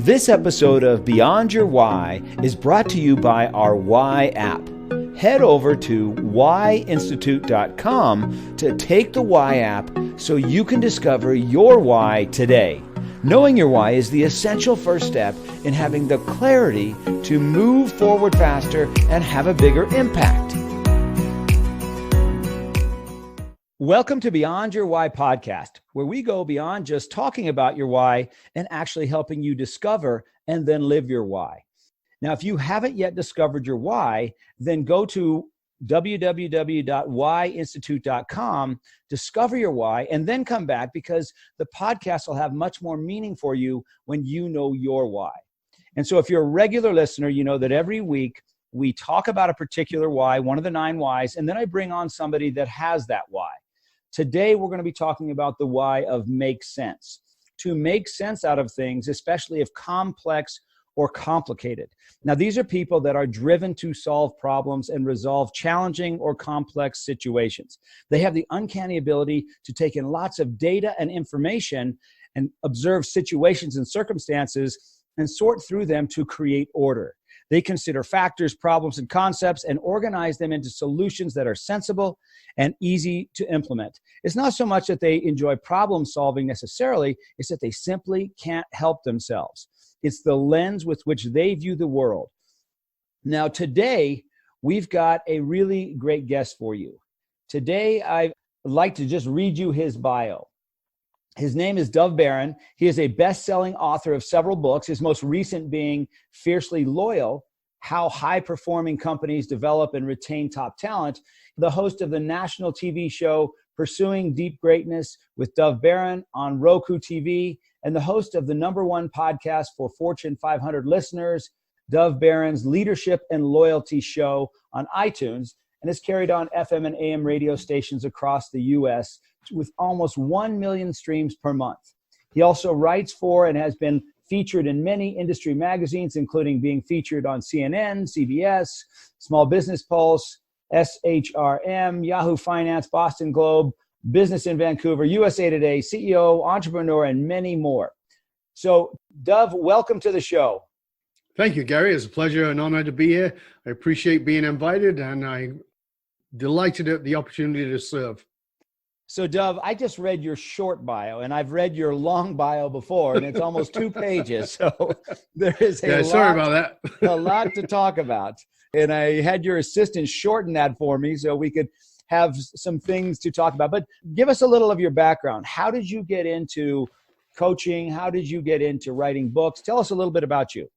This episode of Beyond Your Why is brought to you by our Why app. Head over to whyinstitute.com to take the Why app so you can discover your why today. Knowing your why is the essential first step in having the clarity to move forward faster and have a bigger impact. Welcome to Beyond Your Why podcast, where we go beyond just talking about your why and actually helping you discover and then live your why. Now, if you haven't yet discovered your why, then go to www.whyinstitute.com, discover your why, and then come back because the podcast will have much more meaning for you when you know your why. And so if you're a regular listener, you know that every week we talk about a particular why, one of the 9 whys, and then I bring on somebody that has that why. Today, we're going to be talking about the why of make sense. To make sense out of things, especially if complex or complicated. Now, these are people that are driven to solve problems and resolve challenging or complex situations. They have the uncanny ability to take in lots of data and information and observe situations and circumstances and sort through them to create order. They consider factors, problems, and concepts and organize them into solutions that are sensible and easy to implement. It's not so much that they enjoy problem solving necessarily, it's that they simply can't help themselves. It's the lens with which they view the world. Now, today, we've got a really great guest for you. Today, I'd like to just read you his bio. His name is Dov Baron. He is a best-selling author of several books, his most recent being Fiercely Loyal, How High-Performing Companies Develop and Retain Top Talent, the host of the national TV show Pursuing Deep Greatness with Dov Baron on ROKU TV, and the host of the #1 podcast for Fortune 500 listeners, Dov Baron's Leadership and Loyalty show on iTunes, and is carried on FM and AM radio stations across the U.S., with almost 1 million streams per month. He also writes for and has been featured in many industry magazines, including being featured on CNN, CBS, Small Business Pulse, SHRM, Yahoo Finance, Boston Globe, Business in Vancouver, USA Today, CEO, entrepreneur, and many more. So, Dov, welcome to the show. Thank you, Gary. It's a pleasure and honor to be here. I appreciate being invited, and I'm delighted at the opportunity to serve. So, Dov, I just read your short bio, and I've read your long bio before, and it's almost 2 pages. So there is a lot to talk about. And I had your assistant shorten that for me so we could have some things to talk about. But give us a little of your background. How did you get into coaching? How did you get into writing books? Tell us a little bit about you.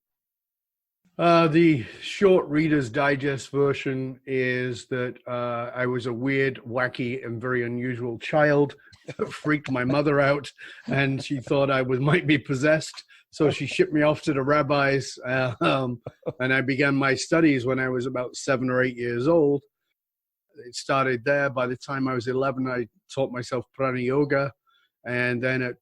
The short Reader's Digest version is that I was a weird, wacky, and very unusual child that freaked my mother out, and she thought I might be possessed. So she shipped me off to the rabbis, and I began my studies when I was about 7 or 8 years old. It started there. By the time I was 11, I taught myself prana yoga, and then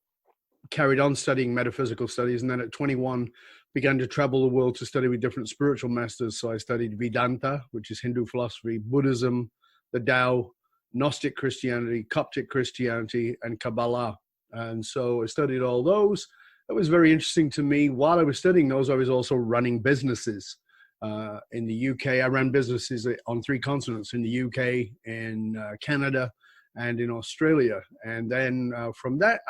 carried on studying metaphysical studies, and then at 21, began to travel the world to study with different spiritual masters. So I studied Vedanta, which is Hindu philosophy, Buddhism, the Tao, Gnostic Christianity, Coptic Christianity, and Kabbalah. And so I studied all those. It was very interesting to me. While I was studying those, I was also running businesses. In the UK, I ran businesses on 3 continents, in the UK, in Canada, and in Australia. And then from that,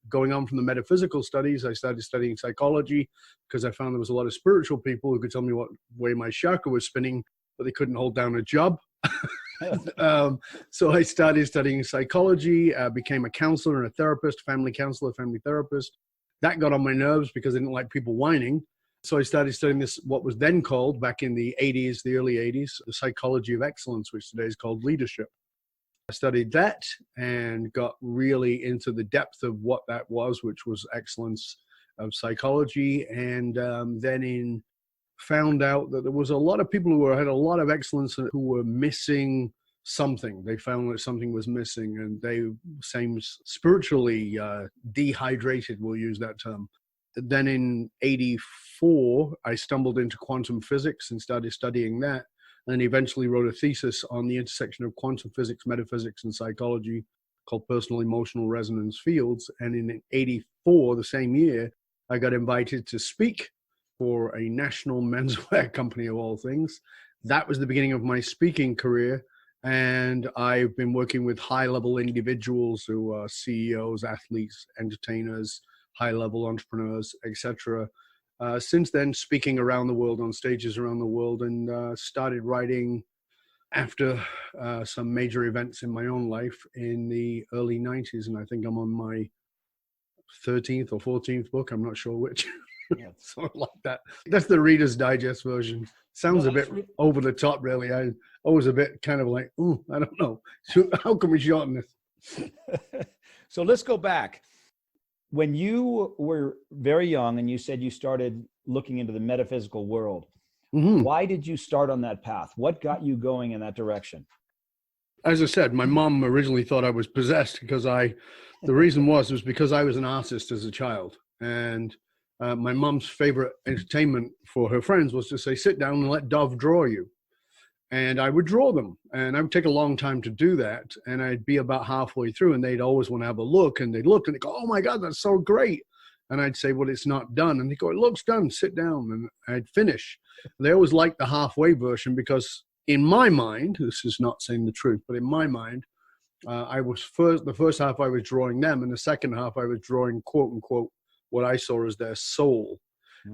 going on from the metaphysical studies, I started studying psychology because I found there was a lot of spiritual people who could tell me what way my chakra was spinning, but they couldn't hold down a job. So I started studying psychology, became a counselor and a therapist, family counselor, family therapist. That got on my nerves because I didn't like people whining. So I started studying this, what was then called, back in the 80s, the early 80s, the psychology of excellence, which today is called leadership. I studied that and got really into the depth of what that was, which was excellence of psychology. And then found out that there was a lot of people who had a lot of excellence who were missing something. They found that something was missing, and they seemed spiritually dehydrated, we'll use that term. Then in 84, I stumbled into quantum physics and started studying that. And eventually wrote a thesis on the intersection of quantum physics, metaphysics, and psychology called Personal Emotional Resonance Fields. And in 84, the same year, I got invited to speak for a national menswear company of all things. That was the beginning of my speaking career. And I've been working with high-level individuals who are CEOs, athletes, entertainers, high-level entrepreneurs, etc. Since then, speaking around the world on stages around the world, and started writing after some major events in my own life in the early 90s. And I think I'm on my 13th or 14th book. I'm not sure which. Yeah. Something like that. That's the Reader's Digest version. Sounds a bit over the top, really. I was a bit kind of like, ooh, I don't know. How can we shorten this? So let's go back. When you were very young and you said you started looking into the metaphysical world, why did you start on that path? What got you going in that direction? As I said, my mom originally thought I was possessed because the reason was because I was an artist as a child. And my mom's favorite entertainment for her friends was to say, sit down and let Dov draw you. And I would draw them. And I would take a long time to do that. And I'd be about halfway through and they'd always want to have a look. And they'd look and they'd go, oh my God, that's so great. And I'd say, well, it's not done. And they'd go, it looks done, sit down. And I'd finish. They always liked the halfway version because in my mind, this is not saying the truth, but in my mind, the first half I was drawing them, and the second half I was drawing, quote unquote, what I saw as their soul.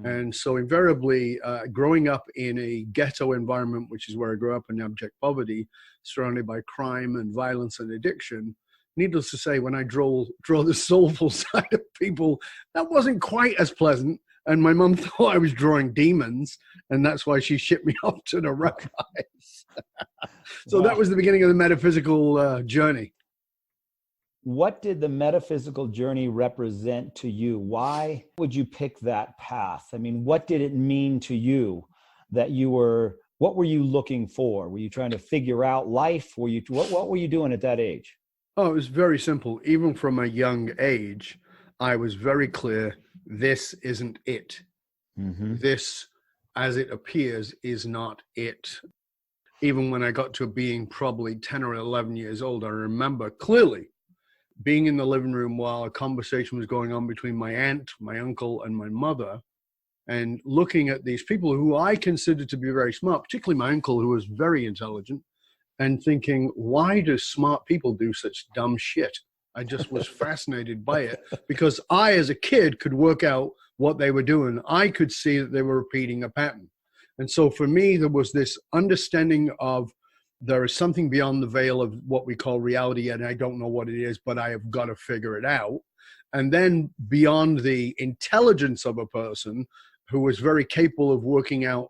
And so invariably, growing up in a ghetto environment, which is where I grew up in abject poverty, surrounded by crime and violence and addiction, needless to say, when I draw the soulful side of people, that wasn't quite as pleasant. And my mom thought I was drawing demons, and that's why she shipped me off to the rabbis. So wow. That was the beginning of the metaphysical journey. What did the metaphysical journey represent to you? Why would you pick that path? I mean, what did it mean to you that what were you looking for? Were you trying to figure out life? What were you doing at that age? Oh, it was very simple. Even from a young age, I was very clear, this isn't it. This, as it appears, is not it. Even when I got to being probably 10 or 11 years old, I remember clearly being in the living room while a conversation was going on between my aunt, my uncle, and my mother, and looking at these people who I considered to be very smart, particularly my uncle, who was very intelligent, and thinking, why do smart people do such dumb shit? I just was fascinated by it because I, as a kid, could work out what they were doing. I could see that they were repeating a pattern. And so for me, there was this understanding of there is something beyond the veil of what we call reality, and I don't know what it is, but I have got to figure it out. And then beyond the intelligence of a person who was very capable of working out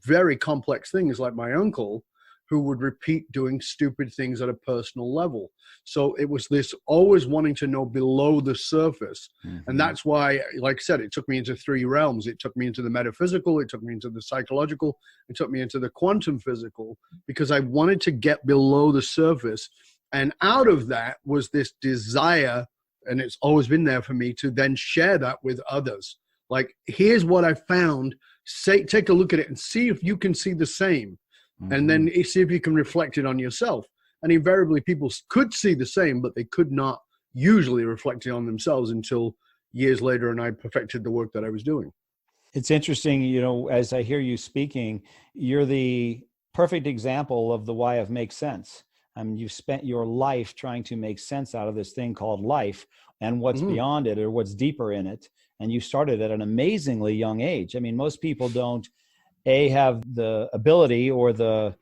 very complex things, like my uncle, who would repeat doing stupid things at a personal level. So it was this always wanting to know below the surface. And that's why, like I said, it took me into 3 realms. It took me into the metaphysical, it took me into the psychological, it took me into the quantum physical, because I wanted to get below the surface. And out of that was this desire, and it's always been there for me, to then share that with others. Like, here's what I found. Take a look at it and see if you can see the same. And then see if you can reflect it on yourself. And invariably people could see the same, but they could not usually reflect it on themselves until years later, and I perfected the work that I was doing. It's interesting, as I hear you speaking, you're the perfect example of the why of make sense. I mean, you've spent your life trying to make sense out of this thing called life and what's beyond it or what's deeper in it. And you started at an amazingly young age. I mean, most people don't have the ability or the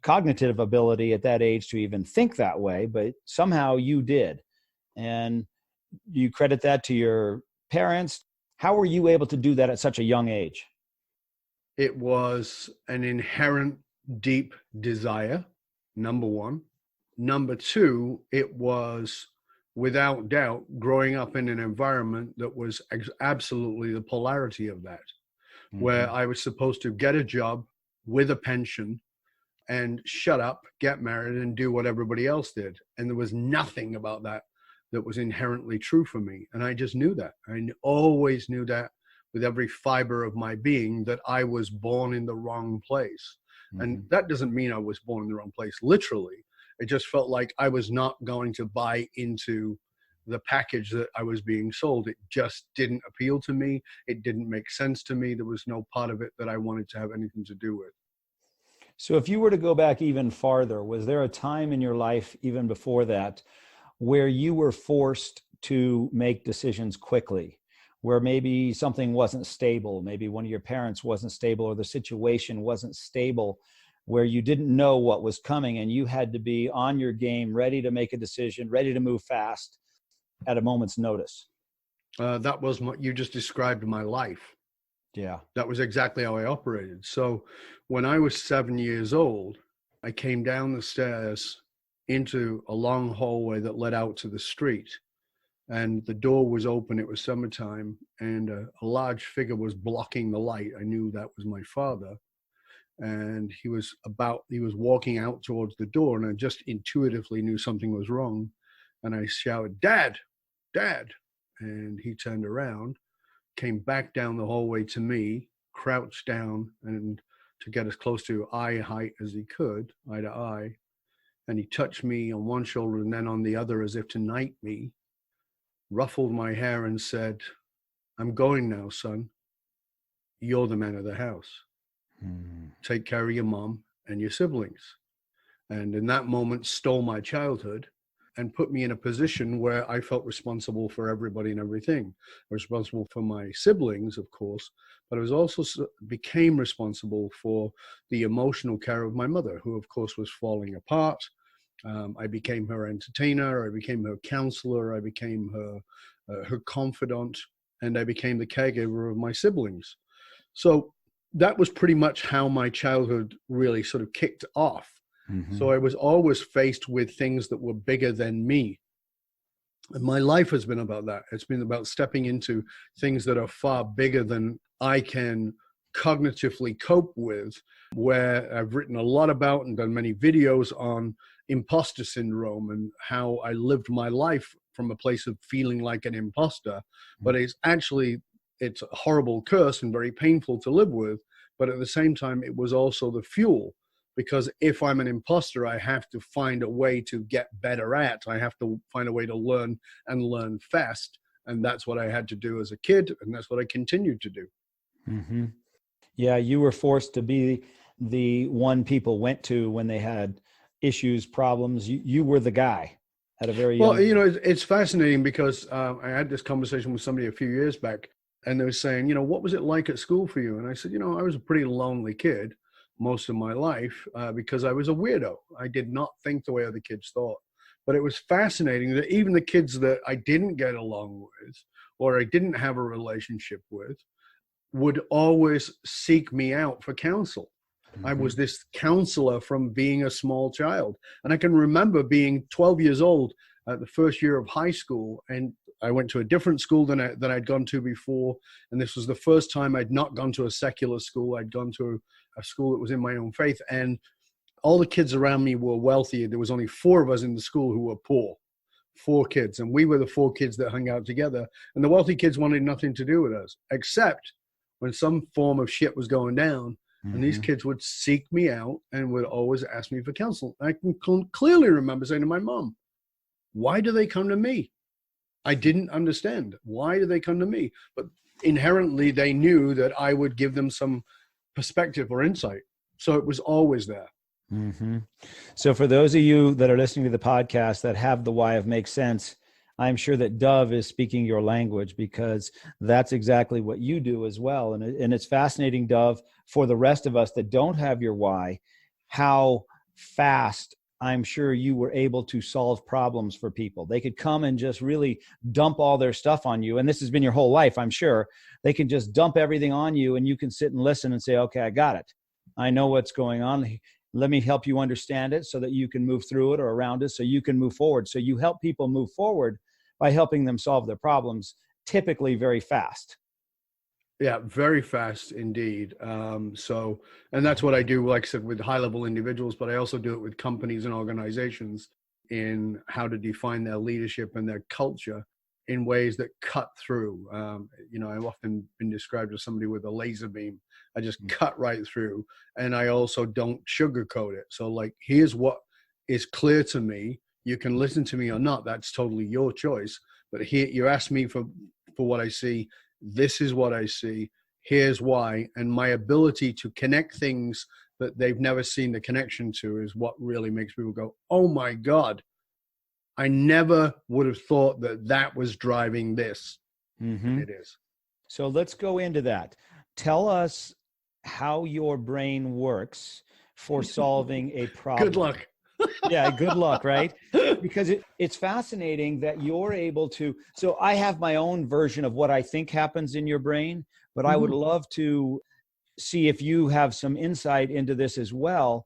cognitive ability at that age to even think that way, but somehow you did. And you credit that to your parents. How were you able to do that at such a young age? It was an inherent deep desire, number one. Number two, it was without doubt growing up in an environment that was absolutely the polarity of that. Where I was supposed to get a job with a pension and shut up, get married, and do what everybody else did. And there was nothing about that was inherently true for me. And I just knew that. I always knew that with every fiber of my being, that I was born in the wrong place. And that doesn't mean I was born in the wrong place, literally. It just felt like I was not going to buy into the package that I was being sold. It just didn't appeal to me. It didn't make sense to me. There was no part of it that I wanted to have anything to do with. So if you were to go back even farther, was there a time in your life, even before that, where you were forced to make decisions quickly, where maybe something wasn't stable, maybe one of your parents wasn't stable, or the situation wasn't stable, where you didn't know what was coming and you had to be on your game, ready to make a decision, ready to move fast at a moment's notice? That was what you just described my life. Yeah. That was exactly how I operated. So when I was 7 years old, I came down the stairs into a long hallway that led out to the street. And the door was open. It was summertime, and a large figure was blocking the light. I knew that was my father. And he was walking out towards the door, and I just intuitively knew something was wrong. And I shouted, "Dad, Dad." And he turned around, came back down the hallway to me, crouched down and to get as close to eye height as he could, eye to eye. And he touched me on one shoulder and then on the other as if to knight me, ruffled my hair and said, "I'm going now, son. You're the man of the house. Take care of your mom and your siblings." And in that moment stole my childhood and put me in a position where I felt responsible for everybody and everything. I was responsible for my siblings, of course, but I was also became responsible for the emotional care of my mother, who of course was falling apart. I became her entertainer, I became her counselor, I became her confidant, and I became the caregiver of my siblings. So that was pretty much how my childhood really sort of kicked off. Mm-hmm. So I was always faced with things that were bigger than me. And my life has been about that. It's been about stepping into things that are far bigger than I can cognitively cope with, where I've written a lot about and done many videos on imposter syndrome and how I lived my life from a place of feeling like an imposter. But it's a horrible curse and very painful to live with. But at the same time, it was also the fuel. Because if I'm an imposter, I have to find a way to get better at. I have to find a way to learn and learn fast. And that's what I had to do as a kid. And that's what I continued to do. Mm-hmm. Yeah, you were forced to be the one people went to when they had issues, problems. You were the guy at a very young age. It's fascinating because I had this conversation with somebody a few years back. And they were saying, what was it like at school for you? And I said, I was a pretty lonely kid most of my life because I was a weirdo. I did not think the way other kids thought. But it was fascinating that even the kids that I didn't get along with or I didn't have a relationship with would always seek me out for counsel. Mm-hmm. I was this counselor from being a small child. And I can remember being 12 years old at the first year of high school, and I went to a different school than I'd gone to before. And this was the first time I'd not gone to a secular school. I'd gone to a school that was in my own faith. And all the kids around me were wealthy. There was only 4 of us in the school who were poor. 4 kids. And we were the 4 kids that hung out together. And the wealthy kids wanted nothing to do with us, except when some form of shit was going down. Mm-hmm. And these kids would seek me out and would always ask me for counsel. I can clearly remember saying to my mom, "Why do they come to me?" I didn't understand. Why do they come to me? But inherently, they knew that I would give them some perspective or insight. So it was always there. Mm-hmm. So for those of you that are listening to the podcast that have the why of Make Sense, I'm sure that Dov is speaking your language, because that's exactly what you do as well. And it's fascinating, Dov, for the rest of us that don't have your why, how fast I'm sure you were able to solve problems for people. They could come and just really dump all their stuff on you. And this has been your whole life, I'm sure. They can just dump everything on you and you can sit and listen and say, "Okay, I got it. I know what's going on. Let me help you understand it so that you can move through it or around it so you can move forward." So you help people move forward by helping them solve their problems, typically very fast. Yeah, very fast indeed. And that's what I do, like I said, with high-level individuals, but I also do it with companies and organizations in how to define their leadership and their culture in ways that cut through. I've often been described as somebody with a laser beam. I just cut right through, and I also don't sugarcoat it. So like, here's what is clear to me. You can listen to me or not. That's totally your choice. But here, you asked me for what I see. This is what I see. Here's why. And my ability to connect things that they've never seen the connection to is what really makes people go, oh my God, I never would have thought that that was driving this. Mm-hmm. It is. So let's go into that. Tell us how your brain works for solving a problem. Good luck. Yeah, good luck, right? Because it's fascinating that you're able to. So I have my own version of what I think happens in your brain, but I would love to see if you have some insight into this as well.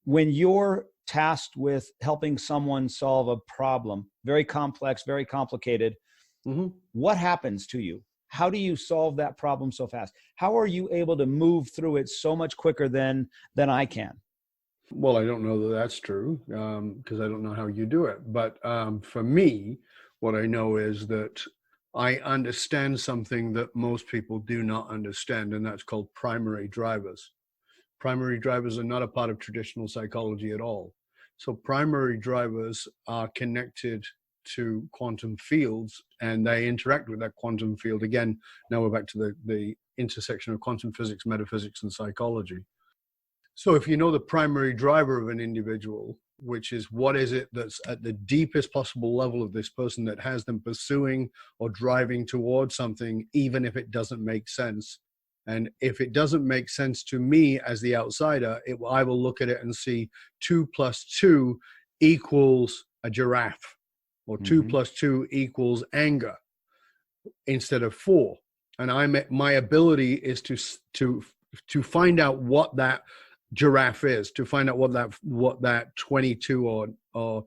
When you're tasked with helping someone solve a problem, very complex, very complicated, what happens to you? How do you solve that problem so fast? How are you able to move through it so much quicker than I can? Well, I don't know that that's true because I don't know how you do it. But for me, what I know is that I understand something that most people do not understand, and that's called primary drivers. Primary drivers are not a part of traditional psychology at all. So primary drivers are connected to quantum fields, and they interact with that quantum field. Again, now we're back to the intersection of quantum physics, metaphysics, and psychology. So if you know the primary driver of an individual, which is what is it that's at the deepest possible level of this person that has them pursuing or driving towards something, even if it doesn't make sense. And if it doesn't make sense to me as the outsider, I will look at it and see 2 + 2 equals a giraffe, or 2 + 2 equals anger instead of 4. And my ability is to find out what that giraffe is, to find out what that 22 or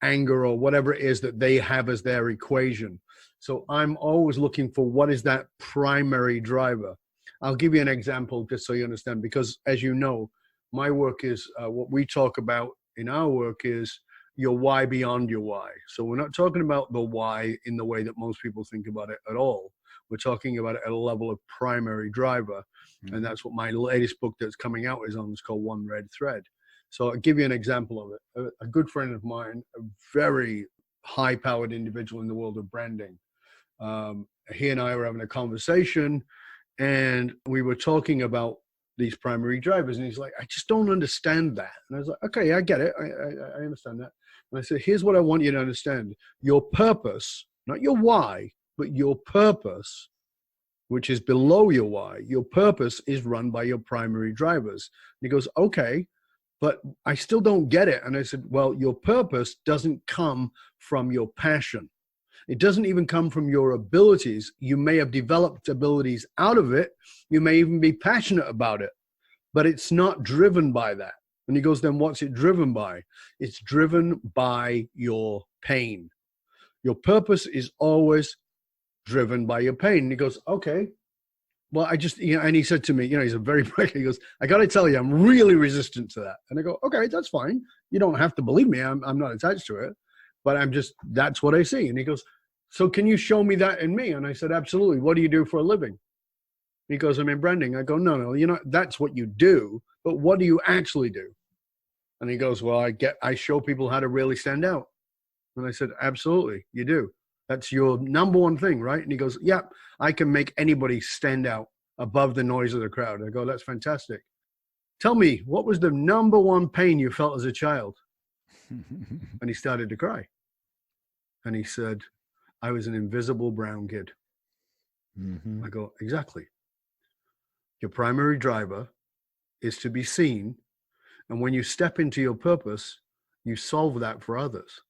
anger or whatever it is that they have as their equation. So I'm always looking for what is that primary driver. I'll give you an example just so you understand, because as you know, my work is what we talk about in our work is your why beyond your why. So we're not talking about the why in the way that most people think about it at all. We're talking about it at a level of primary driver. And that's what my latest book that's coming out is on. It's called One Red Thread. So I'll give you an example of it. A good friend of mine, a very high-powered individual in the world of branding. He and I were having a conversation, and we were talking about these primary drivers. And he's like, I just don't understand that. And I was like, okay, I get it. I understand that. And I said, here's what I want you to understand. Your purpose, not your why, but your purpose, which is below your why, your purpose is run by your primary drivers. And he goes, okay, but I still don't get it. And I said, well, your purpose doesn't come from your passion. It doesn't even come from your abilities. You may have developed abilities out of it. You may even be passionate about it, but it's not driven by that. And he goes, then what's it driven by? It's driven by your pain. Your purpose is always driven by your pain. And he goes, okay, well, and he said to me, he's a very bright, he goes, I got to tell you, I'm really resistant to that. And I go, okay, that's fine. You don't have to believe me. I'm not attached to it, but that's what I see. And he goes, so can you show me that in me? And I said, absolutely. What do you do for a living? He goes, I'm in branding. I go, no, that's what you do, but what do you actually do? And he goes, well, I show people how to really stand out. And I said, absolutely, you do. That's your number one thing, right? And he goes, yeah, I can make anybody stand out above the noise of the crowd. I go, that's fantastic. Tell me, what was the number one pain you felt as a child? And he started to cry. And he said, I was an invisible brown kid. I go, exactly. Your primary driver is to be seen. And when you step into your purpose, you solve that for others.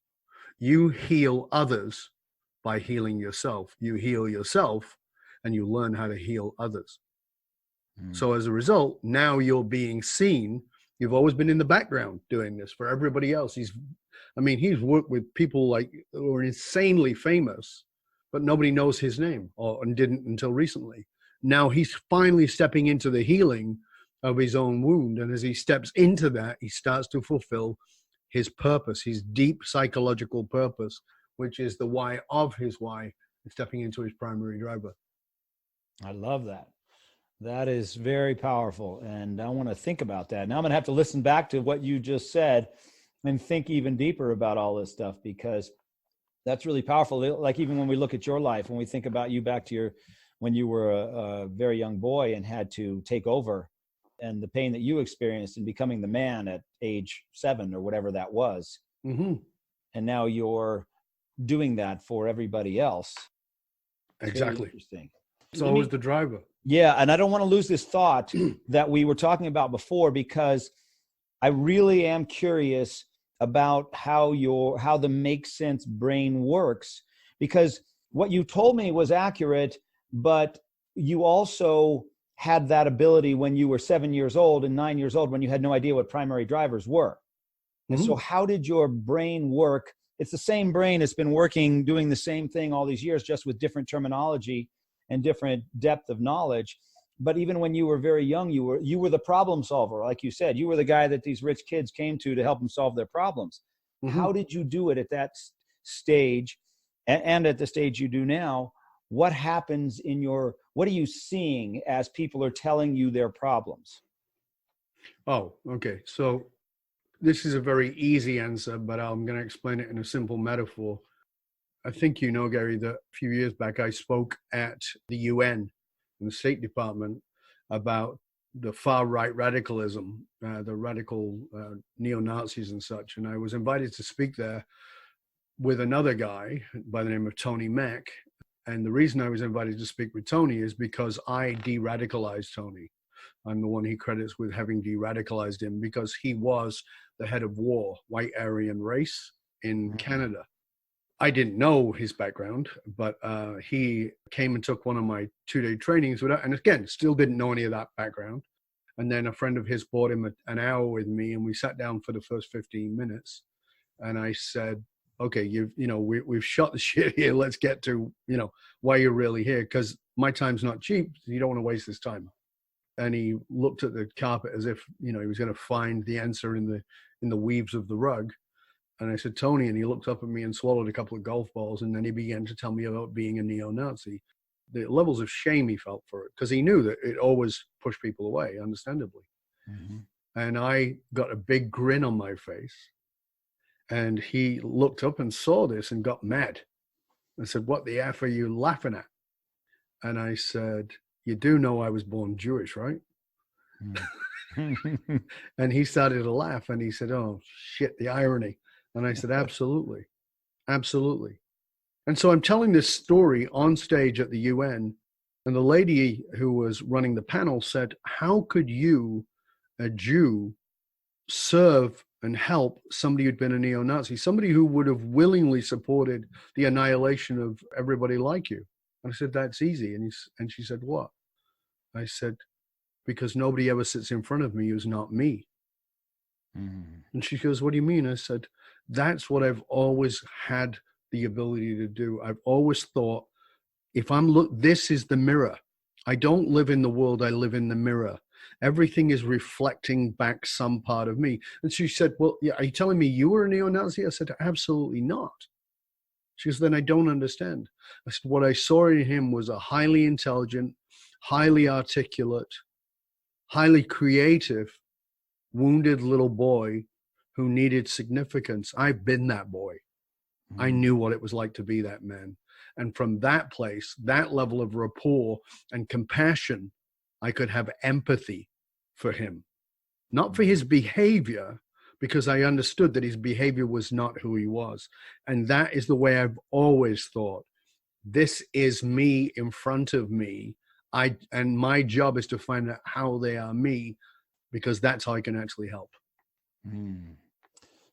You heal others by healing yourself. You heal yourself and you learn how to heal others. So as a result, now you're being seen. You've always been in the background doing this for everybody else. He's worked with people who are insanely famous, but nobody knows his name and didn't until recently. Now he's finally stepping into the healing of his own wound. And as he steps into that, he starts to fulfill his purpose, his deep psychological purpose, which is the why of his why, stepping into his primary driver. I love that. That is very powerful. And I want to think about that. Now I'm going to have to listen back to what you just said and think even deeper about all this stuff, because That's really powerful. Like even when we look at your life, when we think about you back to when you were a very young boy and had to take over, and the pain that you experienced in becoming the man at age 7 or whatever that was. Mm-hmm. And now you're doing that for everybody else. It's exactly. very interesting. It's always the driver. Yeah. And I don't want to lose this thought that we were talking about before, because I really am curious about how the make sense brain works, because what you told me was accurate, but you also had that ability when you were 7 years old and 9 years old, when you had no idea what primary drivers were. And Mm-hmm. so how did your brain work? It's the same brain. It's been working, doing the same thing all these years, just with different terminology and different depth of knowledge. But even when you were very young, you were the problem solver. Like you said, you were the guy that these rich kids came to help them solve their problems. Mm-hmm. How did you do it at that stage and at the stage you do now? What happens what are you seeing as people are telling you their problems? Oh, okay. So this is a very easy answer, but I'm going to explain it in a simple metaphor. I think you know, Gary, that a few years back I spoke at the UN in the State Department about the far-right radicalism, the radical neo-Nazis and such. And I was invited to speak there with another guy by the name of Tony Mack. And the reason I was invited to speak with Tony is because I de-radicalized Tony. I'm the one he credits with having de-radicalized him, because he was the head of WAR, White Aryan Race, in Canada. I didn't know his background, but he came and took one of my 2-day trainings without, and again, still didn't know any of that background. And then a friend of his bought him an hour with me, and we sat down for the first 15 minutes. And I said, okay, we've shot the shit here. Let's get to, why you're really here. Because my time's not cheap. So you don't want to waste this time. And he looked at the carpet as if, he was going to find the answer in the weaves of the rug. And I said, Tony, and he looked up at me and swallowed a couple of golf balls. And then he began to tell me about being a neo-Nazi, the levels of shame he felt for it, because he knew that it always pushed people away, understandably. Mm-hmm. And I got a big grin on my face. And he looked up and saw this and got mad. I said, what the F are you laughing at? And I said, you do know I was born Jewish, right? Mm. And he started to laugh and he said, oh, shit, the irony. And I said, absolutely, absolutely. And so I'm telling this story on stage at the UN. And the lady who was running the panel said, how could you, a Jew, serve and help somebody who'd been a neo-Nazi, somebody who would have willingly supported the annihilation of everybody like you? And I said, that's easy. And she said, what? I said, because nobody ever sits in front of me who's not me. Mm. And she goes, what do you mean? I said, that's what I've always had the ability to do. I've always thought, this is the mirror. I don't live in the world, I live in the mirror. Everything is reflecting back some part of me. And she said, well, yeah, are you telling me you were a neo-Nazi? I said, absolutely not. She goes, then I don't understand. I said, what I saw in him was a highly intelligent, highly articulate, highly creative, wounded little boy who needed significance. I've been that boy. Mm-hmm. I knew what it was like to be that man. And from that place, that level of rapport and compassion, I could have empathy for him, not for his behavior, because I understood that his behavior was not who he was. And that is the way I've always thought. This is me in front of me. And my job is to find out how they are me, because that's how I can actually help. Mm.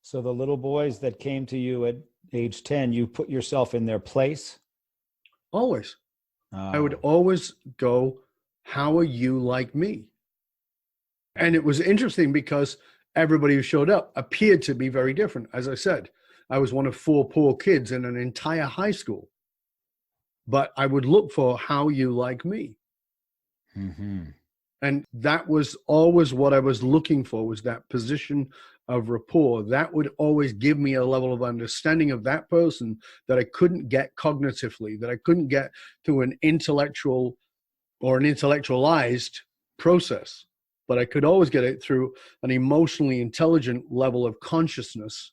So the little boys that came to you at age 10, you put yourself in their place? Always. I would always go, how are you like me? And it was interesting because everybody who showed up appeared to be very different. As I said, I was one of 4 poor kids in an entire high school. But I would look for how you like me. Mm-hmm. And that was always what I was looking for, was that position of rapport. That would always give me a level of understanding of that person that I couldn't get cognitively, that I couldn't get through an intellectual or an intellectualized process. But I could always get it through an emotionally intelligent level of consciousness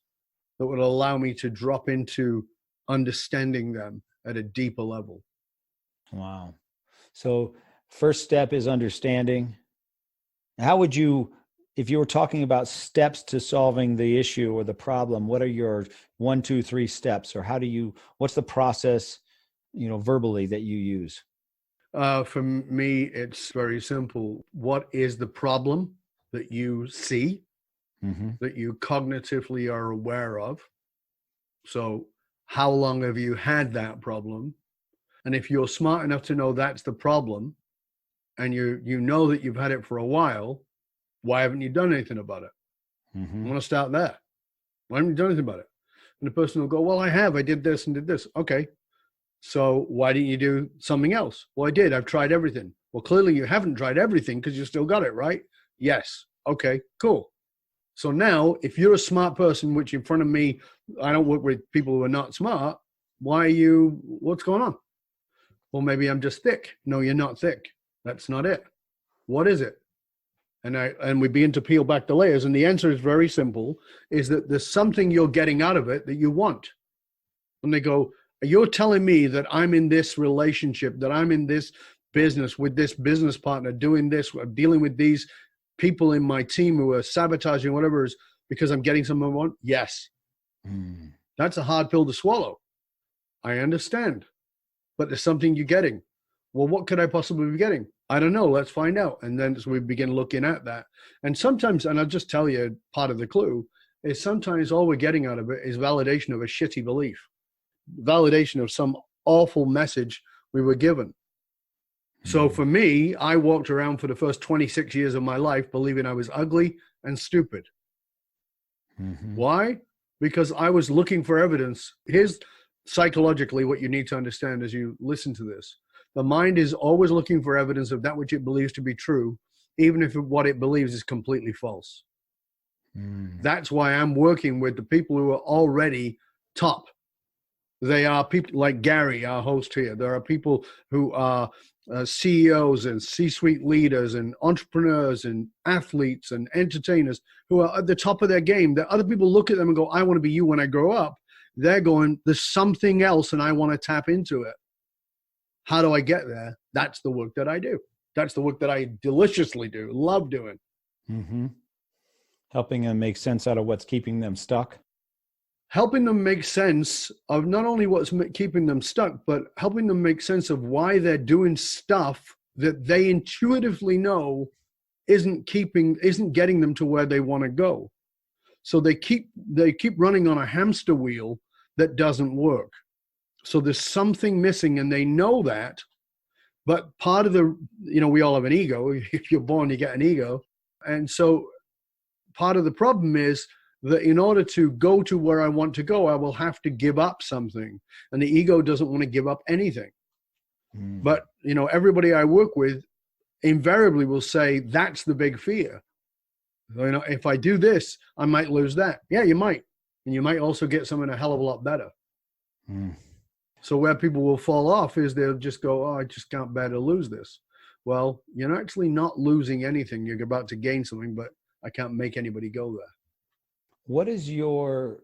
that would allow me to drop into understanding them at a deeper level. Wow. So first step is understanding. How would you, if you were talking about steps to solving the issue or the problem, what are your 1, 2, 3 steps, or what's the process, verbally that you use? For me, it's very simple. What is the problem that you see, that you cognitively are aware of? So how long have you had that problem? And if you're smart enough to know that's the problem, and you know that you've had it for a while, why haven't you done anything about it? I want to start there. Why haven't you done anything about it? And the person will go, well, I have. I did this and did this. Okay. So why didn't you do something else? Well, I did. I've tried everything. Well, clearly you haven't tried everything because you still got it, right? Yes. Okay, cool. So now, if you're a smart person, which in front of me, I don't work with people who are not smart, what's going on? Well, maybe I'm just thick. No, you're not thick. That's not it. What is it? And we begin to peel back the layers. And the answer is very simple, is that there's something you're getting out of it that you want. And they go, you're telling me that I'm in this relationship, that I'm in this business with this business partner, doing this, dealing with these people in my team who are sabotaging whatever is because I'm getting something I want? Yes. That's a hard pill to swallow. I understand. But there's something you're getting. Well, what could I possibly be getting? I don't know. Let's find out. And then as we begin looking at that. And sometimes, and I'll just tell you, part of the clue is sometimes all we're getting out of it is validation of a shitty belief. Validation of some awful message we were given. So for me, I walked around for the first 26 years of my life believing I was ugly and stupid. Why? Because I was looking for evidence. Here's psychologically what you need to understand as you listen to this. The mind is always looking for evidence of that which it believes to be true, even if what it believes is completely false. That's why I'm working with the people who are already top. They are people like Gary, our host here. There are people who are CEOs and C-suite leaders and entrepreneurs and athletes and entertainers who are at the top of their game. That other people look at them and go, I want to be you when I grow up. They're going, there's something else and I want to tap into it. How do I get there? That's the work that I do. That's the work that I deliciously do, love doing. Helping them make sense out of what's keeping them stuck. Helping them make sense of not only what's keeping them stuck, but helping them make sense of why they're doing stuff that they intuitively know isn't getting them to where they want to go. So they keep running on a hamster wheel that doesn't work. So there's something missing and they know that, but part of we all have an ego. If you're born, you get an ego. And so part of the problem is that in order to go to where I want to go, I will have to give up something. And the ego doesn't want to give up anything. But, everybody I work with invariably will say, that's the big fear. If I do this, I might lose that. Yeah, you might. And you might also get something a hell of a lot better. So where people will fall off is they'll just go, oh, I just can't bear to lose this. Well, you're actually not losing anything. You're about to gain something, but I can't make anybody go there. What is your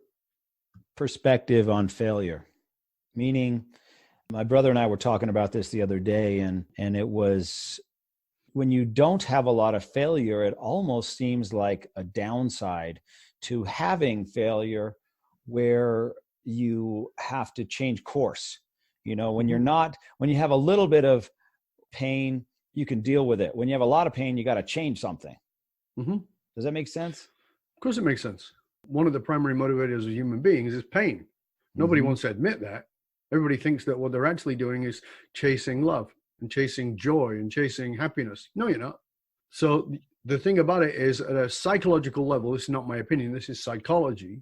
perspective on failure? Meaning, my brother and I were talking about this the other day, and it was when you don't have a lot of failure, it almost seems like a downside to having failure where you have to change course. When you have a little bit of pain, you can deal with it. When you have a lot of pain, you got to change something. Does that make sense? Of course it makes sense. One of the primary motivators of human beings is pain. Nobody wants to admit that. Everybody thinks that what they're actually doing is chasing love and chasing joy and chasing happiness. No, you're not. So the thing about it is, at a psychological level, this is not my opinion, this is psychology,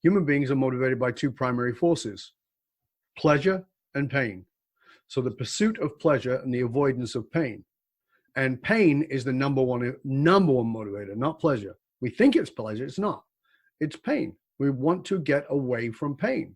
human beings are motivated by two primary forces, pleasure and pain. So the pursuit of pleasure and the avoidance of pain. And pain is the number one motivator, not pleasure. We think it's pleasure, it's not. It's pain. We want to get away from pain.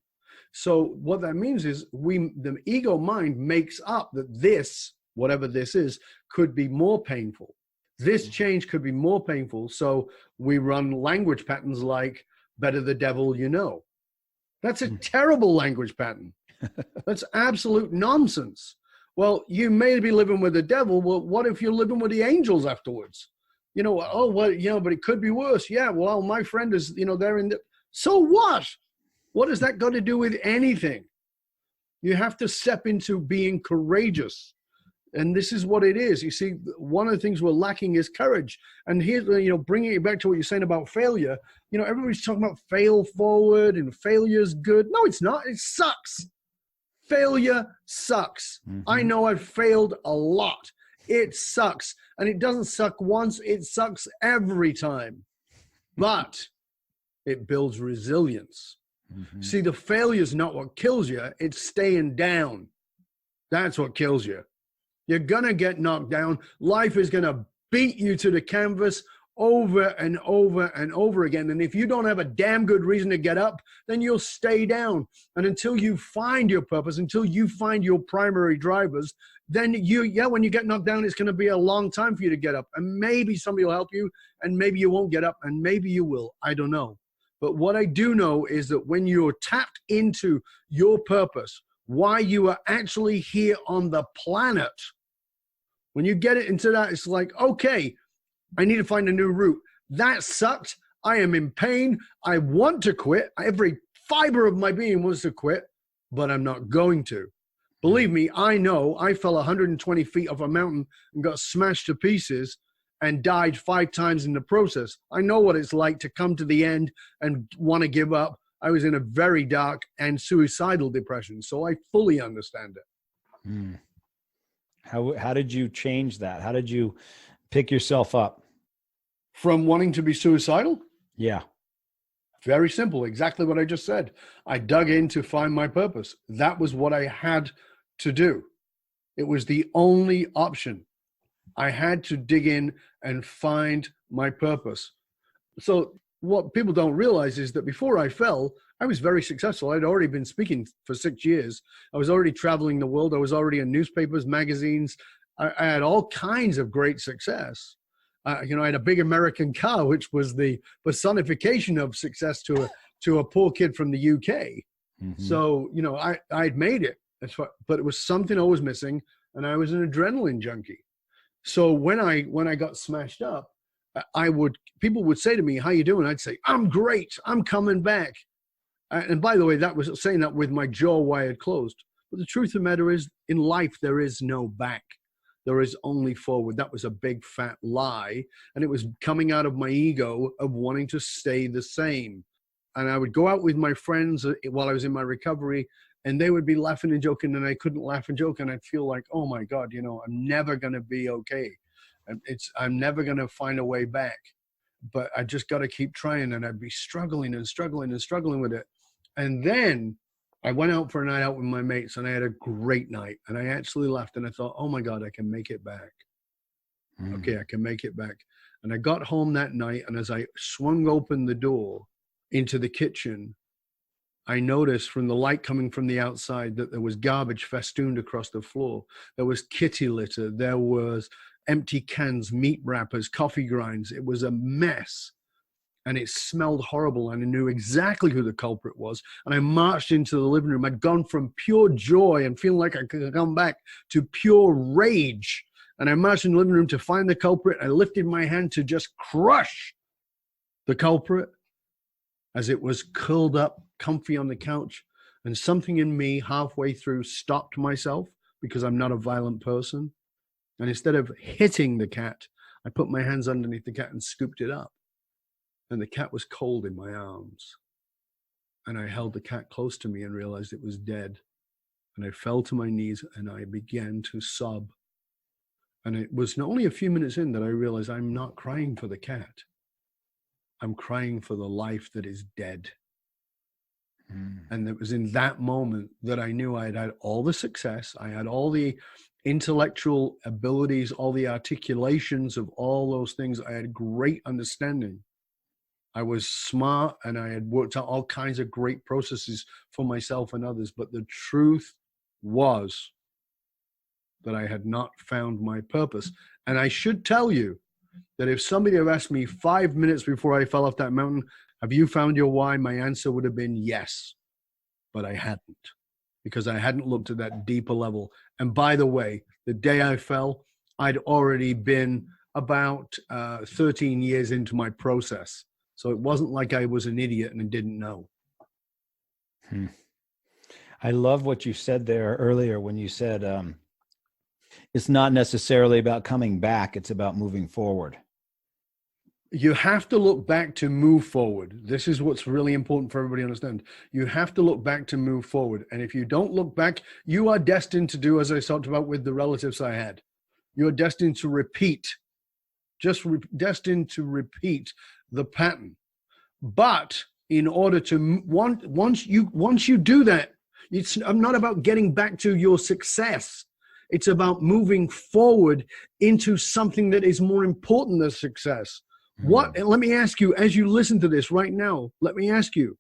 So what that means is the ego mind makes up that this, whatever this is, could be more painful. This change could be more painful. So we run language patterns like, better the devil you know. That's a terrible language pattern. That's absolute nonsense. Well, you may be living with the devil. Well, what if you're living with the angels afterwards? You know, oh, well, you know, but it could be worse. Yeah, well, my friend is, you know, they're in the, so what? What has that got to do with anything? You have to step into being courageous. And this is what it is. You see, one of the things we're lacking is courage. And here's, you know, bringing it back to what you're saying about failure. You know, everybody's talking about fail forward and failure's good. No, it's not. It sucks. Failure sucks. I know I've failed a lot. It sucks. And it doesn't suck once. It sucks every time. But it builds resilience. See, the failure is not what kills you. It's staying down. That's what kills you. You're going to get knocked down. Life is going to beat you to the canvas over and over and over again. And if you don't have a damn good reason to get up, then you'll stay down. And until you find your purpose, until you find your primary drivers, then when you get knocked down, it's going to be a long time for you to get up. And maybe somebody will help you, and maybe you won't get up, and maybe you will. I don't know. But what I do know is that when you're tapped into your purpose, why you are actually here on the planet, when you get it into that, it's like, okay, I need to find a new route. That sucked. I am in pain. I want to quit. Every fiber of my being wants to quit, but I'm not going to. Believe me, I know I fell 120 feet off a mountain and got smashed to pieces and died 5 times in the process. I know what it's like to come to the end and want to give up. I was in a very dark and suicidal depression, so I fully understand it. How did you change that? How did you pick yourself up? From wanting to be suicidal? Yeah. Very simple. Exactly what I just said. I dug in to find my purpose. That was what I had to do. It was the only option. I had to dig in and find my purpose. So what people don't realize is that before I fell, I was very successful. I'd already been speaking for 6 years. I was already traveling the world. I was already in newspapers, magazines. I had all kinds of great success. You know, I had a big American car, which was the personification of success to a poor kid from the UK. So, you know, I'd made it. But it was something I was missing, and I was an adrenaline junkie. So when I got smashed up, people would say to me, "How you doing?" I'd say, "I'm great. I'm coming back." And by the way, that was saying that with my jaw wired closed. But the truth of the matter is, in life, there is no back. There is only forward. That was a big fat lie. And it was coming out of my ego of wanting to stay the same. And I would go out with my friends while I was in my recovery, and they would be laughing and joking, and I couldn't laugh and joke. And I'd feel like, oh my God, you know, I'm never going to be okay. I'm never going to find a way back. But I just got to keep trying. And I'd be struggling and struggling and struggling with it. And then I went out for a night out with my mates, and I had a great night. And I actually left, and I thought, oh my God, I can make it back. Okay, I can make it back. And I got home that night, and as I swung open the door into the kitchen, I noticed from the light coming from the outside that there was garbage festooned across the floor. There was kitty litter. There was empty cans, meat wrappers, coffee grinds. It was a mess. And it smelled horrible, and I knew exactly who the culprit was. And I marched into the living room. I'd gone from pure joy and feeling like I could come back to pure rage. And I marched in the living room to find the culprit. I lifted my hand to just crush the culprit as it was curled up, comfy on the couch. And something in me halfway through stopped myself, because I'm not a violent person. And instead of hitting the cat, I put my hands underneath the cat and scooped it up. And the cat was cold in my arms. And I held the cat close to me and realized it was dead. And I fell to my knees and I began to sob. And it was only a few minutes in that I realized I'm not crying for the cat. I'm crying for the life that is dead. And it was in that moment that I knew I had had all the success. I had all the intellectual abilities, all the articulations of all those things. I had great understanding. I was smart, and I had worked out all kinds of great processes for myself and others. But the truth was that I had not found my purpose. And I should tell you that if somebody had asked me 5 minutes before I fell off that mountain, have you found your why? My answer would have been yes. but I hadn't, because I hadn't looked at that deeper level. And by the way, the day I fell, I'd already been about 13 years into my process. So it wasn't like I was an idiot and didn't know. I love what you said there earlier when you said it's not necessarily about coming back, it's about moving forward. You have to look back to move forward. This is what's really important for everybody to understand. You have to look back to move forward. And if you don't look back, you are destined to do, as I talked about with the relatives I had, you're destined to repeat, destined to repeat the pattern. But in order to, once you do that, it's not about getting back to your success. It's about moving forward into something that is more important than success. What, and let me ask you, as you listen to this right now, let me ask you,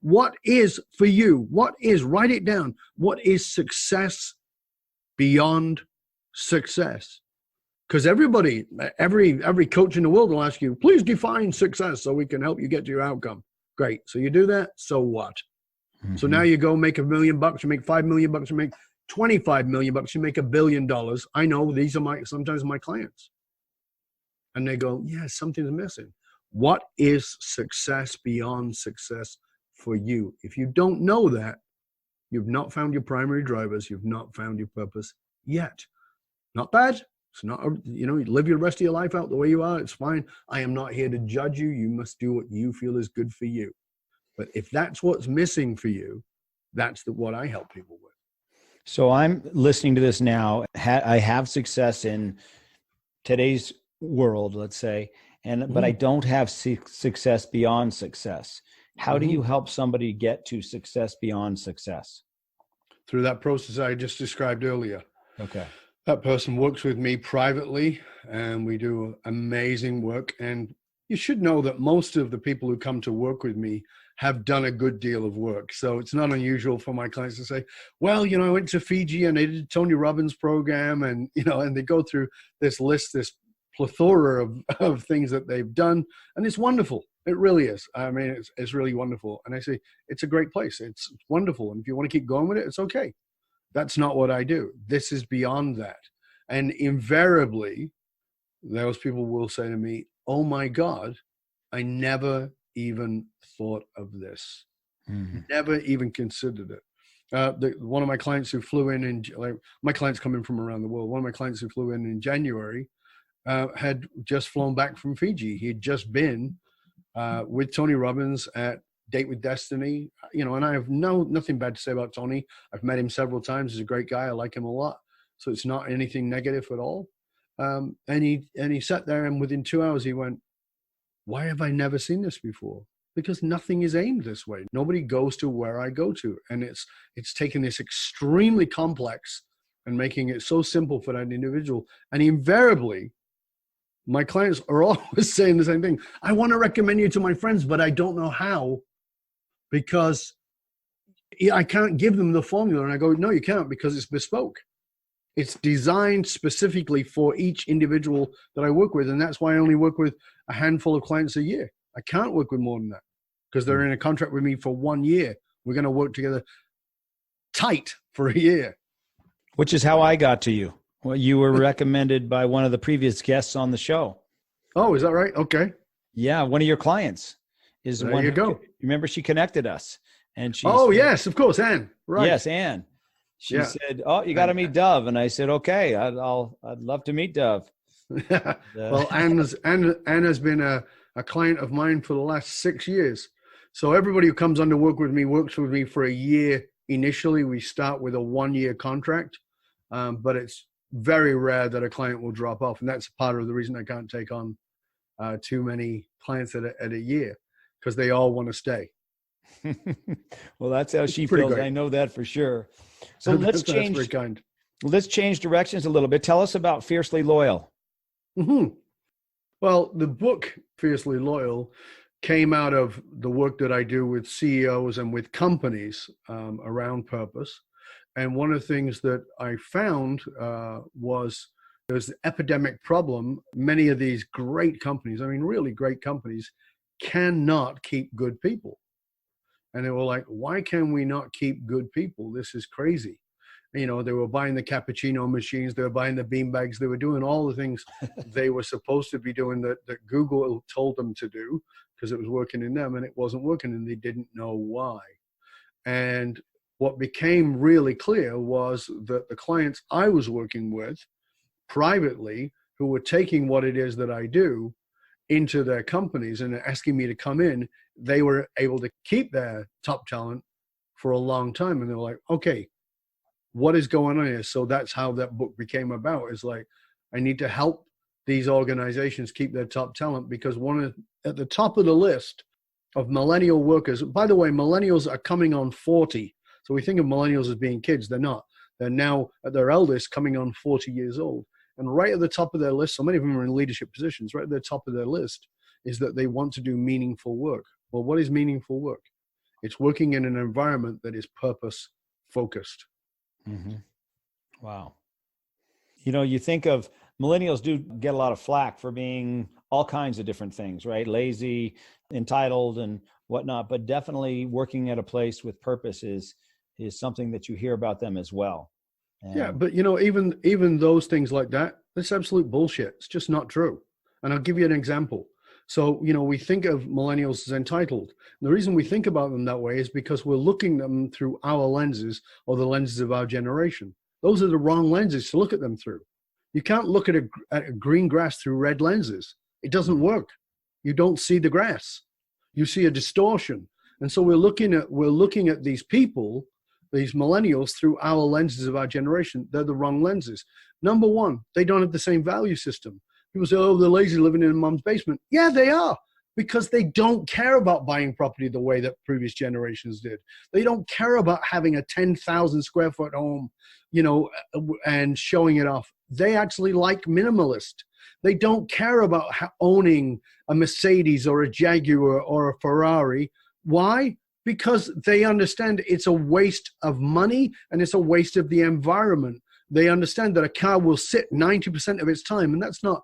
what is for you, write it down, what is success beyond success? Because everybody, every coach in the world will ask you, please define success so we can help you get to your outcome. Great. So you do that. So what? So now you go make $1 million, you make $5 million, you make $25 million, you make $1 billion. I know these are sometimes my clients. And they go, yeah, something's missing. What is success beyond success for you? If you don't know that, you've not found your primary drivers. You've not found your purpose yet. Not bad. It's not, you live your rest of your life out the way you are. It's fine. I am not here to judge you. You must do what you feel is good for you. But if that's what's missing for you, that's what I help people with. So I'm listening to this now. I have success in today's world, let's say, but I don't have success beyond success. How do you help somebody get to success beyond success? Through that process I just described earlier. Okay. That person works with me privately, and we do amazing work. And you should know that most of the people who come to work with me have done a good deal of work. So it's not unusual for my clients to say, well, I went to Fiji and I did Tony Robbins program, and, and they go through this list, this plethora of things that they've done. And it's wonderful. It really is. I mean, it's really wonderful. And I say, it's a great place. It's wonderful. And if you want to keep going with it, it's okay. That's not what I do. This is beyond that. And invariably, those people will say to me, oh my God, I never even thought of this. Never even considered it. One of my clients who flew in my clients come in from around the world. One of my clients who flew in January had just flown back from Fiji. He had just been with Tony Robbins at Date with Destiny, and I have nothing bad to say about Tony. I've met him several times. He's a great guy. I like him a lot. So it's not anything negative at all. And he sat there, and within 2 hours he went, why have I never seen this before? Because nothing is aimed this way. Nobody goes to where I go to. And it's taken this extremely complex and making it so simple for that individual. And invariably, my clients are always saying the same thing. I want to recommend you to my friends, but I don't know how, because I can't give them the formula. And I go, no, you can't, because it's bespoke. It's designed specifically for each individual that I work with. And that's why I only work with a handful of clients a year. I can't work with more than that because they're in a contract with me for 1 year. We're going to work together tight for a year. Which is how I got to you. Well, you were recommended by one of the previous guests on the show. Oh, is that right? Okay. Yeah, one of your clients is there one. You go. Remember, she connected us, and she. Oh, yes, of course, Anne. Right. Yes, Anne. She said, "Oh, you got to meet Dov," and I said, "Okay, I'd love to meet Dov." Well, Anne has been a client of mine for the last 6 years. So everybody who comes on to work with me works with me for a year. Initially, we start with a 1-year contract, but it's very rare that a client will drop off. And that's part of the reason I can't take on too many clients at a year, because they all want to stay. Well, that's how she feels. Great. I know that for sure. So let's change directions a little bit. Tell us about Fiercely Loyal. Well, the book Fiercely Loyal came out of the work that I do with CEOs and with companies around purpose. And one of the things that I found was there's an epidemic problem. Many of these great companies, I mean, really great companies, cannot keep good people. And they were like, why can we not keep good people? This is crazy. You know, they were buying the cappuccino machines, they were buying the beanbags, they were doing all the things they were supposed to be doing that Google told them to do because it was working in them, and it wasn't working, and they didn't know why. And what became really clear was that the clients I was working with privately, who were taking what it is that I do into their companies and asking me to come in, they were able to keep their top talent for a long time. And they were like, okay, what is going on here? So that's how that book became about, is like, I need to help these organizations keep their top talent, because at the top of the list of millennial workers, by the way, millennials are coming on 40. So we think of millennials as being kids. They're not. They're now at their eldest coming on 40 years old. And right at the top of their list, so many of them are in leadership positions, right at the top of their list is that they want to do meaningful work. Well, what is meaningful work? It's working in an environment that is purpose focused. Mm-hmm. Wow. You know, you think of millennials do get a lot of flack for being all kinds of different things, right? Lazy, entitled, and whatnot, but definitely working at a place with purpose is something that you hear about them as well. And yeah, but you know, even those things like that, that's absolute bullshit. It's just not true. And I'll give you an example. So, you know, we think of millennials as entitled. The reason we think about them that way is because we're looking at them through our lenses, or the lenses of our generation. Those are the wrong lenses to look at them through. You can't look at a green grass through red lenses. It doesn't work. You don't see the grass. You see a distortion. And so we're looking at these people, these millennials, through our lenses of our generation. They're the wrong lenses. Number one, they don't have the same value system. People say, oh, they're lazy living in mom's basement. Yeah, they are, because they don't care about buying property the way that previous generations did. They don't care about having a 10,000 square foot home, you know, and showing it off. They actually like minimalist. They don't care about owning a Mercedes or a Jaguar or a Ferrari. Why? Because they understand it's a waste of money and it's a waste of the environment. They understand that a car will sit 90% of its time, and that's not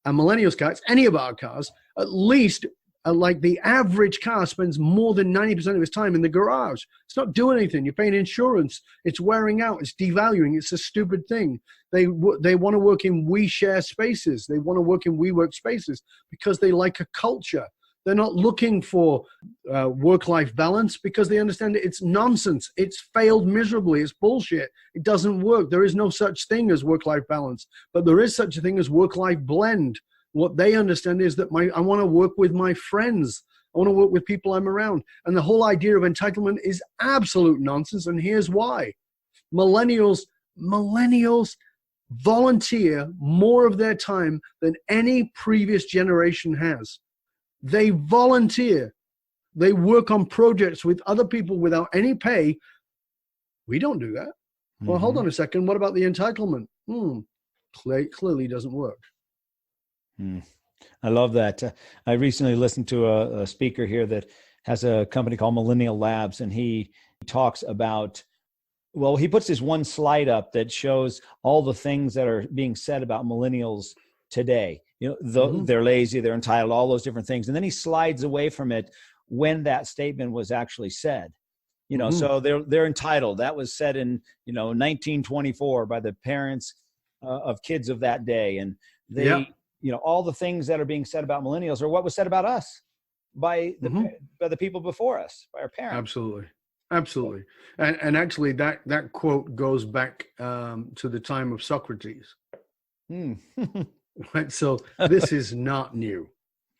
a millennial's car, it's any of our cars. At least, like the average car spends more than 90% of its time in the garage. It's not doing anything. You're paying insurance. It's wearing out. It's devaluing. It's a stupid thing. They want to work in we share spaces. They want to work in we work spaces because they like a culture. They're not looking for work-life balance because they understand it's nonsense. It's failed miserably. It's bullshit. It doesn't work. There is no such thing as work-life balance, but there is such a thing as work-life blend. What they understand is that I want to work with my friends. I want to work with people I'm around. And the whole idea of entitlement is absolute nonsense, and here's why. Millennials volunteer more of their time than any previous generation has. They volunteer. They work on projects with other people without any pay. We don't do that. Mm-hmm. Well, hold on a second. What about the entitlement? Clearly doesn't work. I love that. I recently listened to a speaker here that has a company called Millennial Labs, and he talks about, well, he puts this one slide up that shows all the things that are being said about millennials today. You know, they're lazy, they're entitled, all those different things. And then he slides away from it when that statement was actually said. You know, so they're entitled. That was said in, 1924 by the parents of kids of that day. And they, all the things that are being said about millennials are what was said about us by the people before us, by our parents. Absolutely. And actually that quote goes back to the time of Socrates. Right. So this is not new.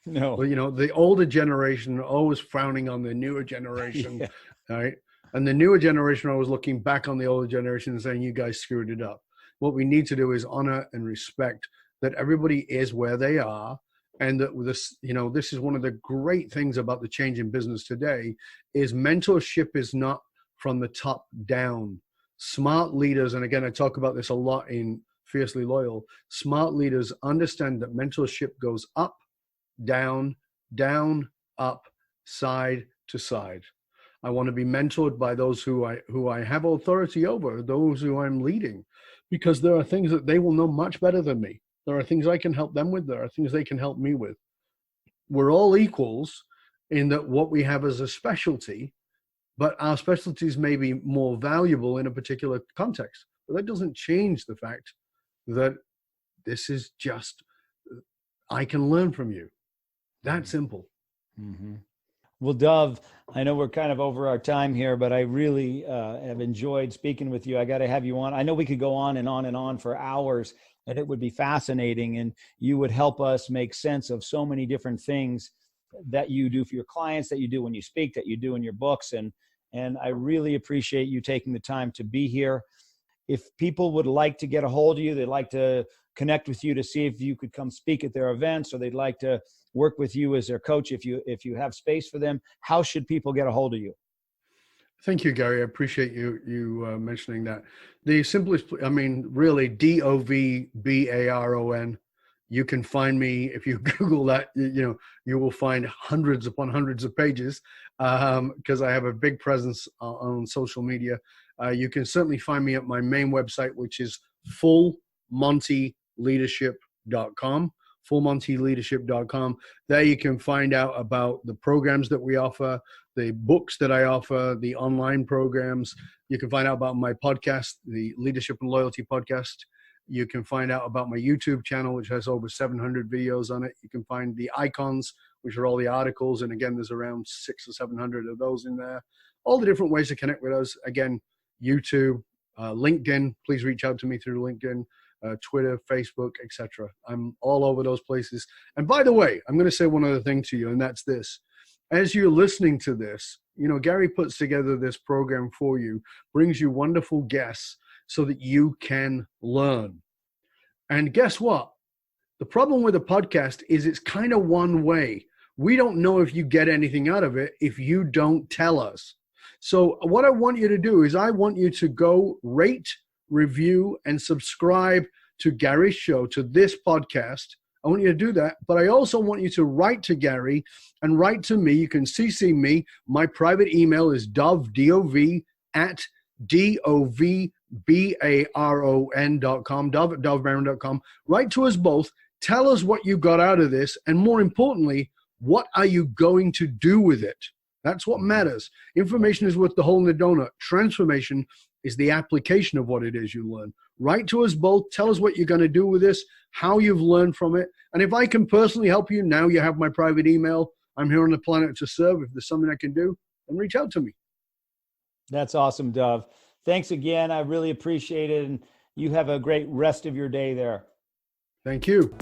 No. Well, the older generation are always frowning on the newer generation, right? And the newer generation are always looking back on the older generation and saying, you guys screwed it up. What we need to do is honor and respect that everybody is where they are. And that this, this is one of the great things about the change in business today is mentorship is not from the top down. Smart leaders, and again, I talk about this a lot in Fiercely Loyal, smart leaders understand that mentorship goes up, down, up, side to side. I want to be mentored by those who I have authority over, those who I'm leading, because there are things that they will know much better than me. There are things I can help them with. There are things they can help me with. We're all equals in that what we have as a specialty but our specialties may be more valuable in a particular context. But that doesn't change the fact that this is just, I can learn from you. That simple. Mm-hmm. Well, Dov, I know we're kind of over our time here, but I really have enjoyed speaking with you. I got to have you on. I know we could go on and on and on for hours, and it would be fascinating, and you would help us make sense of so many different things that you do for your clients, that you do when you speak, that you do in your books. And I really appreciate you taking the time to be here. If people would like to get a hold of you, they'd like to connect with you to see if you could come speak at their events, or they'd like to work with you as their coach, if you have space for them, how should people get a hold of you? Thank you, Gary. I appreciate you mentioning that. The simplest, I mean, really, DOVBARON. You can find me if you Google that. You will find hundreds upon hundreds of pages because I have a big presence on social media. You can certainly find me at my main website, which is fullmontyleadership.com. fullmontyleadership.com. There you can find out about the programs that we offer, the books that I offer, the online programs. You can find out about my podcast, the Leadership and Loyalty podcast. You can find out about my YouTube channel, which has over 700 videos on it. You can find the icons, which are all the articles. And again, there's around 600 or 700 of those in there. All the different ways to connect with us. Again, YouTube, LinkedIn. Please reach out to me through LinkedIn. Twitter, Facebook, etc. I'm all over those places. And by the way, I'm going to say one other thing to you, and that's this. As you're listening to this, Gary puts together this program for you, brings you wonderful guests so that you can learn. And guess what? The problem with a podcast is it's kind of one way. We don't know if you get anything out of it if you don't tell us. So what I want you to do is I want you to go rate, review, and subscribe to Gary's show, to this podcast. I want you to do that, but I also want you to write to Gary and write to me. You can CC me. My private email is Dov, D-O-V, at DOVBARON.com, Dov@DovBaron.com. Write to us both. Tell us what you got out of this, and more importantly, what are you going to do with it? That's what matters. Information is worth the hole in the donut. Transformation is the application of what it is you learn. Write to us both. Tell us what you're going to do with this, how you've learned from it. And if I can personally help you, now you have my private email. I'm here on the planet to serve. If there's something I can do, then reach out to me. That's awesome, Dov. Thanks again. I really appreciate it. And you have a great rest of your day there. Thank you.